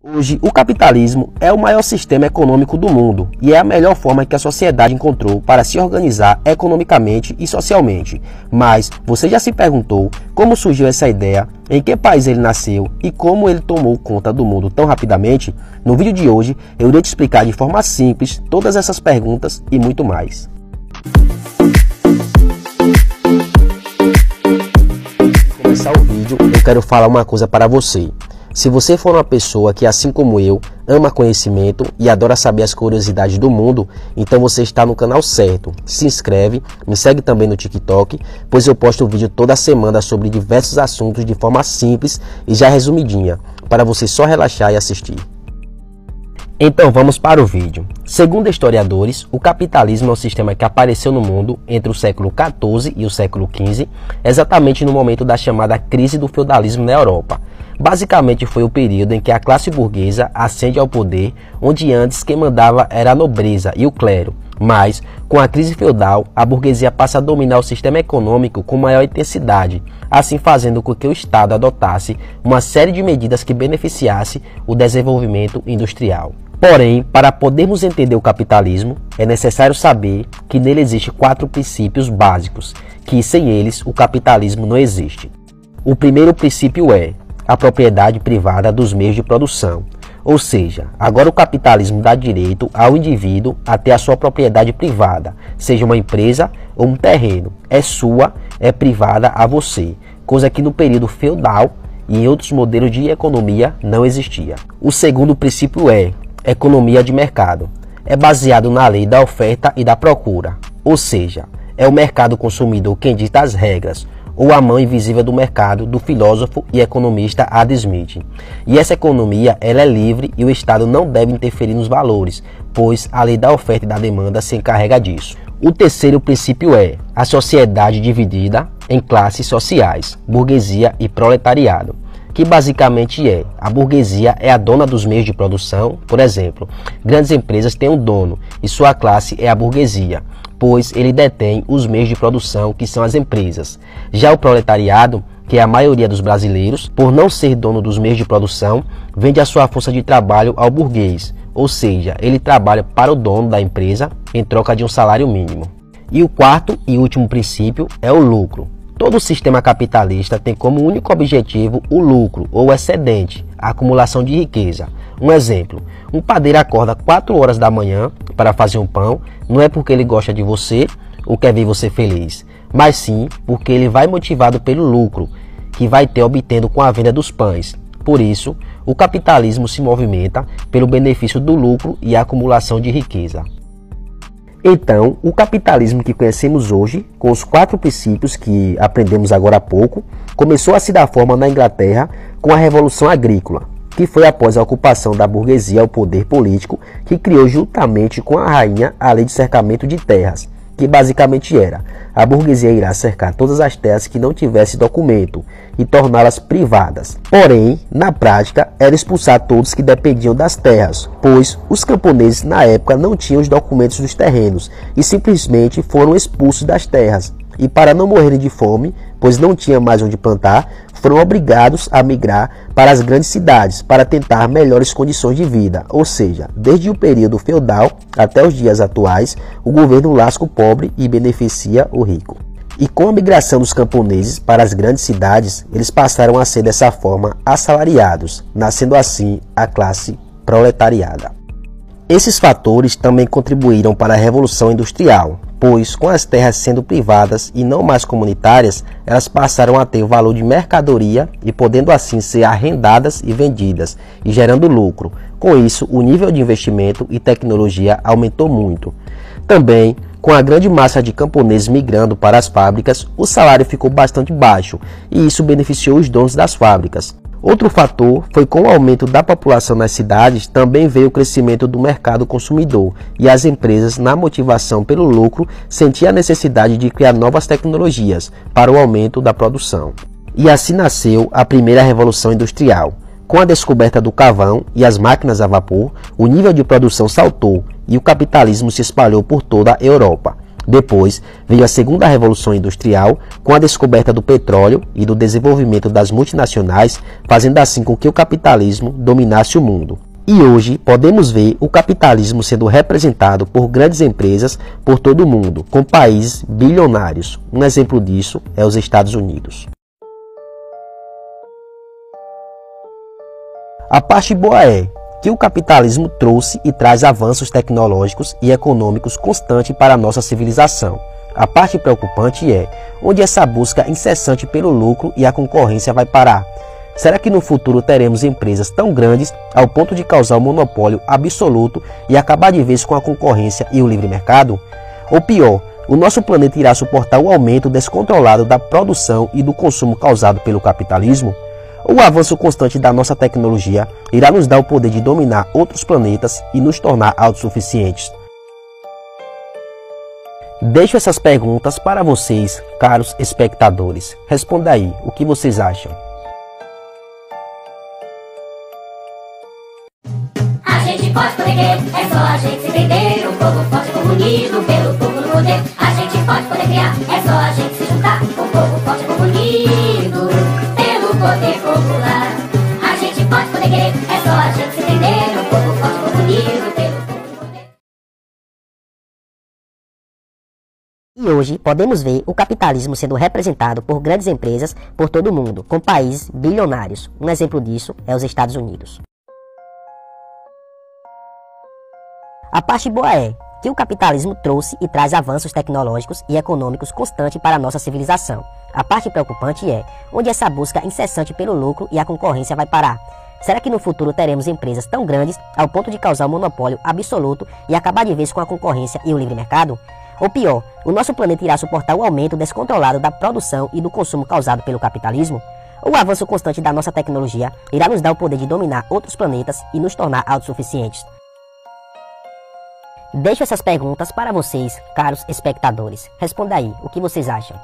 Hoje, o capitalismo é o maior sistema econômico do mundo e é a melhor forma que a sociedade encontrou para se organizar economicamente e socialmente. Mas você já se perguntou como surgiu essa ideia, em que país ele nasceu e como ele tomou conta do mundo tão rapidamente? No vídeo de hoje, eu irei te explicar de forma simples todas essas perguntas e muito mais. Antes de começar o vídeo, eu quero falar uma coisa para você. Se você for uma pessoa que, assim como eu, ama conhecimento e adora saber as curiosidades do mundo, então você está no canal certo. Se inscreve, me segue também no TikTok, pois eu posto vídeo toda semana sobre diversos assuntos de forma simples e já resumidinha, para você só relaxar e assistir. Então vamos para o vídeo. Segundo historiadores, o capitalismo é um sistema que apareceu no mundo entre o século XIV e o século XV, exatamente no momento da chamada crise do feudalismo na Europa. Basicamente foi o período em que a classe burguesa ascende ao poder, onde antes quem mandava era a nobreza e o clero. Mas, com a crise feudal, a burguesia passa a dominar o sistema econômico com maior intensidade, assim fazendo com que o Estado adotasse uma série de medidas que beneficiasse o desenvolvimento industrial. Porém, para podermos entender o capitalismo, é necessário saber que nele existem 4 princípios básicos, que sem eles o capitalismo não existe. O primeiro princípio é a propriedade privada dos meios de produção. Ou seja, agora o capitalismo dá direito ao indivíduo a ter a sua propriedade privada, seja uma empresa ou um terreno. É sua, é privada a você, coisa que no período feudal e em outros modelos de economia não existia. O segundo princípio é economia de mercado. É baseado na lei da oferta e da procura, ou seja, é o mercado consumidor quem dita as regras, ou a mão invisível do mercado, do filósofo e economista Adam Smith. E essa economia ela é livre e o Estado não deve interferir nos valores, pois a lei da oferta e da demanda se encarrega disso. O terceiro princípio é a sociedade dividida em classes sociais, burguesia e proletariado, que basicamente a burguesia é a dona dos meios de produção. Por exemplo, grandes empresas têm um dono e sua classe é a burguesia, pois ele detém os meios de produção, que são as empresas. Já o proletariado, que é a maioria dos brasileiros, por não ser dono dos meios de produção, vende a sua força de trabalho ao burguês, ou seja, ele trabalha para o dono da empresa em troca de um salário mínimo. E o quarto e último princípio é o lucro. Todo sistema capitalista tem como único objetivo o lucro ou excedente, a acumulação de riqueza. Um exemplo, um padeiro acorda 4 horas da manhã para fazer um pão, não é porque ele gosta de você ou quer ver você feliz, mas sim porque ele vai motivado pelo lucro que vai ter obtendo com a venda dos pães. Por isso, o capitalismo se movimenta pelo benefício do lucro e a acumulação de riqueza. Então, o capitalismo que conhecemos hoje, com os 4 princípios que aprendemos agora há pouco, começou a se dar forma na Inglaterra com a Revolução Agrícola, que foi após a ocupação da burguesia ao poder político, que criou juntamente com a rainha a lei de cercamento de terras, que basicamente era: a burguesia irá cercar todas as terras que não tivessem documento e torná-las privadas. Porém, na prática, era expulsar todos que dependiam das terras, pois os camponeses na época não tinham os documentos dos terrenos e simplesmente foram expulsos das terras. E para não morrerem de fome, pois não tinha mais onde plantar, foram obrigados a migrar para as grandes cidades para tentar melhores condições de vida. Ou seja, desde o período feudal até os dias atuais, o governo lasca o pobre e beneficia o rico. E com a migração dos camponeses para as grandes cidades, eles passaram a ser dessa forma assalariados, nascendo assim a classe proletariada. Esses fatores também contribuíram para a Revolução Industrial, pois com as terras sendo privadas e não mais comunitárias, elas passaram a ter o valor de mercadoria e podendo assim ser arrendadas e vendidas, e gerando lucro. Com isso, o nível de investimento e tecnologia aumentou muito. Também, com a grande massa de camponeses migrando para as fábricas, o salário ficou bastante baixo, e isso beneficiou os donos das fábricas. Outro fator foi com o aumento da população nas cidades, também veio o crescimento do mercado consumidor e as empresas, na motivação pelo lucro, sentiam a necessidade de criar novas tecnologias para o aumento da produção. E assim nasceu a primeira Revolução Industrial. Com a descoberta do carvão e as máquinas a vapor, o nível de produção saltou e o capitalismo se espalhou por toda a Europa. Depois veio a segunda revolução industrial, com a descoberta do petróleo e do desenvolvimento das multinacionais, fazendo assim com que o capitalismo dominasse o mundo. E hoje podemos ver o capitalismo sendo representado por grandes empresas por todo o mundo, com países bilionários. Um exemplo disso é os Estados Unidos. A parte boa é que o capitalismo trouxe e traz avanços tecnológicos e econômicos constantes para a nossa civilização. A parte preocupante é onde essa busca incessante pelo lucro e a concorrência vai parar. Será que no futuro teremos empresas tão grandes ao ponto de causar um monopólio absoluto e acabar de vez com a concorrência e o livre mercado? Ou pior, o nosso planeta irá suportar o aumento descontrolado da produção e do consumo causado pelo capitalismo? O avanço constante da nossa tecnologia irá nos dar o poder de dominar outros planetas e nos tornar autossuficientes? Deixo essas perguntas para vocês, caros espectadores. Responda aí, o que vocês acham? A gente pode poder crer, é só a gente se entender. Um povo forte comunido pelo povo no poder. A gente pode poder criar, é só a gente se juntar. Um povo forte comunido pelo poder popular. A gente pode poder querer, é só a gente se entender. Um povo forte comunido pelo povo no poder. E hoje podemos ver o capitalismo sendo representado por grandes empresas por todo o mundo, com países bilionários. Um exemplo disso é os Estados Unidos. A parte boa é que o capitalismo trouxe e traz avanços tecnológicos e econômicos constantes para a nossa civilização. A parte preocupante é onde essa busca incessante pelo lucro e a concorrência vai parar. Será que no futuro teremos empresas tão grandes ao ponto de causar um monopólio absoluto e acabar de vez com a concorrência e o livre mercado? Ou pior, o nosso planeta irá suportar o aumento descontrolado da produção e do consumo causado pelo capitalismo? O avanço constante da nossa tecnologia irá nos dar o poder de dominar outros planetas e nos tornar autossuficientes? Deixo essas perguntas para vocês, caros espectadores. Responda aí, o que vocês acham?